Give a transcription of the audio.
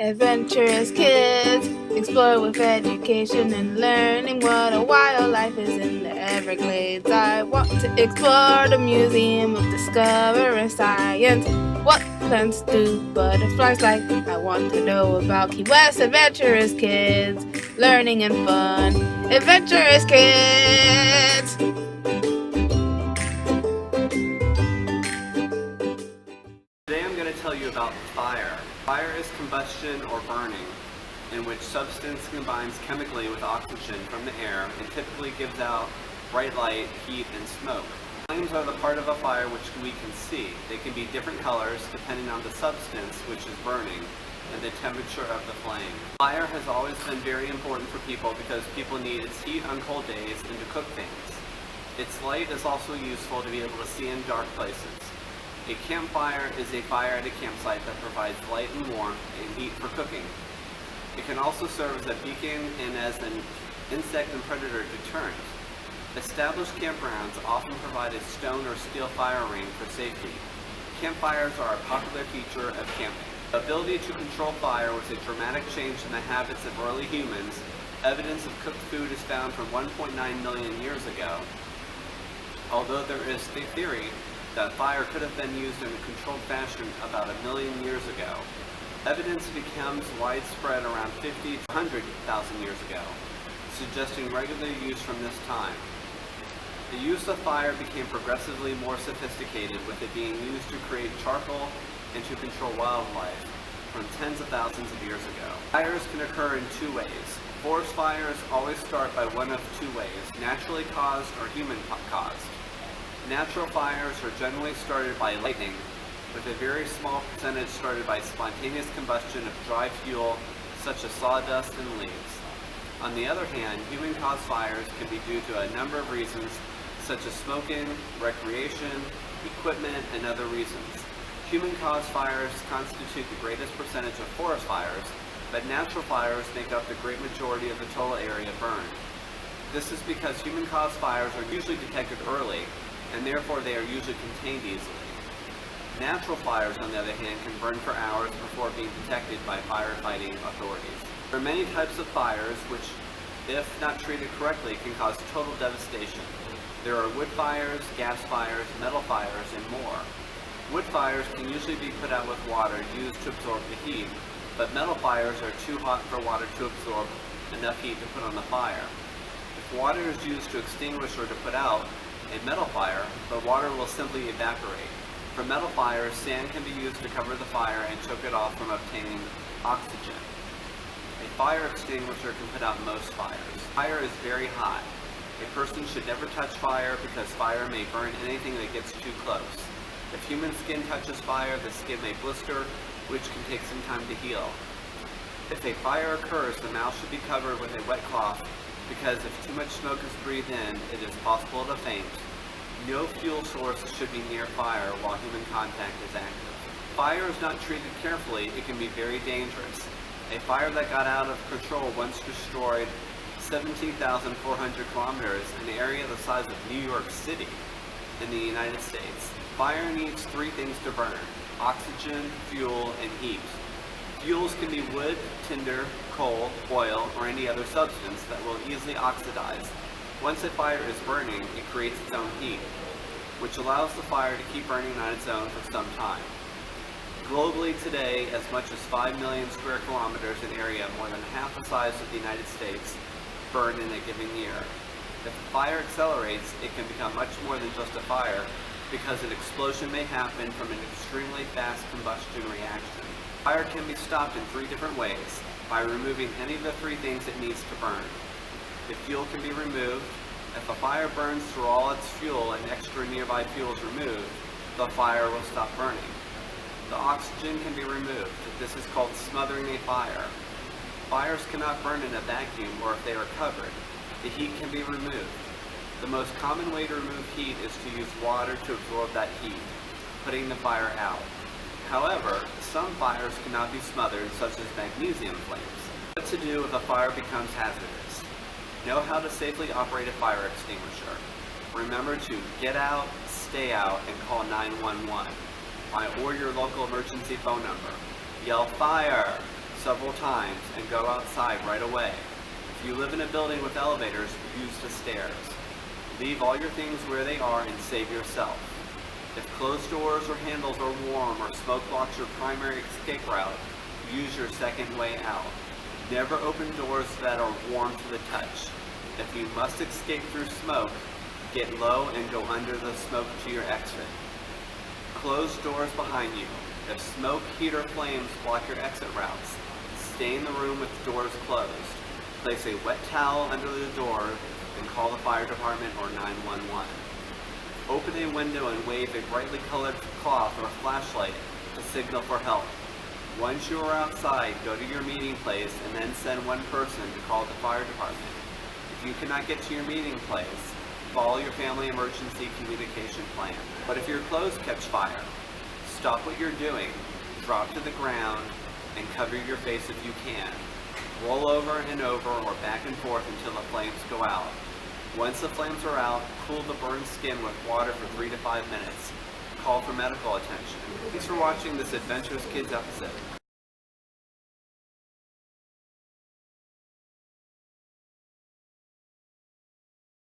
Adventurous kids explore with education and learning what a wildlife is in the Everglades. I want to explore the Museum of Discovering Science. What plants do butterflies like? I want to know about Key West. Adventurous kids, learning and fun. Adventurous kids! Today I'm going to tell you about fire. Fire is combustion or burning, in which substance combines chemically with oxygen from the air and typically gives out bright light, heat, and smoke. Flames are the part of a fire which we can see. They can be different colors depending on the substance which is burning and the temperature of the flame. Fire has always been very important for people because people need its heat on cold days and to cook things. Its light is also useful to be able to see in dark places. A campfire is a fire at a campsite that provides light and warmth and heat for cooking. It can also serve as a beacon and as an insect and predator deterrent. Established campgrounds often provide a stone or steel fire ring for safety. Campfires are a popular feature of camping. The ability to control fire was a dramatic change in the habits of early humans. Evidence of cooked food is found from 1.9 million years ago. Although there is the theory that fire could have been used in a controlled fashion about 1 million years ago. Evidence becomes widespread around 50 to 100,000 years ago, suggesting regular use from this time. The use of fire became progressively more sophisticated, with it being used to create charcoal and to control wildlife from tens of thousands of years ago. Fires can occur in two ways. Forest fires always start by one of two ways, naturally caused or human caused. Natural fires are generally started by lightning, with a very small percentage started by spontaneous combustion of dry fuel such as sawdust and leaves. On the other hand, human-caused fires can be due to a number of reasons, such as smoking, recreation, equipment, and other reasons. Human-caused fires constitute the greatest percentage of forest fires, but natural fires make up the great majority of the total area burned. This is because human-caused fires are usually detected early, and therefore they are usually contained easily. Natural fires, on the other hand, can burn for hours before being detected by firefighting authorities. There are many types of fires which, if not treated correctly, can cause total devastation. There are wood fires, gas fires, metal fires, and more. Wood fires can usually be put out with water used to absorb the heat, but metal fires are too hot for water to absorb enough heat to put on the fire. If water is used to extinguish or to put out a metal fire, the water will simply evaporate. For metal fires, sand can be used to cover the fire and choke it off from obtaining oxygen. A fire extinguisher can put out most fires. Fire is very hot. A person should never touch fire because fire may burn anything that gets too close. If human skin touches fire, the skin may blister, which can take some time to heal. If a fire occurs, the mouth should be covered with a wet cloth, because if too much smoke is breathed in, it is possible to faint. No fuel source should be near fire while human contact is active. If fire is not treated carefully, it can be very dangerous. A fire that got out of control once destroyed 17,400 kilometers, an area the size of New York City in the United States. Fire needs three things to burn: oxygen, fuel, and heat. Fuels can be wood, tinder, coal, oil, or any other substance that will easily oxidize. Once a fire is burning, it creates its own heat, which allows the fire to keep burning on its own for some time. Globally today, as much as 5 million square kilometers in area, more than half the size of the United States, burn in a given year. If the fire accelerates, it can become much more than just a fire, because an explosion may happen from an extremely fast combustion reaction. Fire can be stopped in three different ways: by removing any of the three things it needs to burn. The fuel can be removed. If a fire burns through all its fuel and extra nearby fuel is removed, the fire will stop burning. The oxygen can be removed. This is called smothering a fire. Fires cannot burn in a vacuum or if they are covered. The heat can be removed. The most common way to remove heat is to use water to absorb that heat, putting the fire out. However, some fires cannot be smothered, such as magnesium flames. What to do if a fire becomes hazardous? Know how to safely operate a fire extinguisher. Remember to get out, stay out, and call 911. Or your local emergency phone number. Yell fire, several times and go outside right away. If you live in a building with elevators, use the stairs. Leave all your things where they are and save yourself. If closed doors or handles are warm or smoke blocks your primary escape route, use your second way out. Never open doors that are warm to the touch. If you must escape through smoke, get low and go under the smoke to your exit. Close doors behind you. If smoke, heat, or flames block your exit routes, stay in the room with doors closed. Place a wet towel under the door and call the fire department or 911. Open a window and wave a brightly colored cloth or flashlight to signal for help. Once you are outside, go to your meeting place and then send one person to call the fire department. If you cannot get to your meeting place, follow your family emergency communication plan. But if your clothes catch fire, stop what you're doing, drop to the ground, and cover your face if you can. Roll over and over or back and forth until the flames go out. Once the flames are out, cool the burned skin with water for 3 to 5 minutes. Call for medical attention. Thanks for watching this Adventurous Kids episode.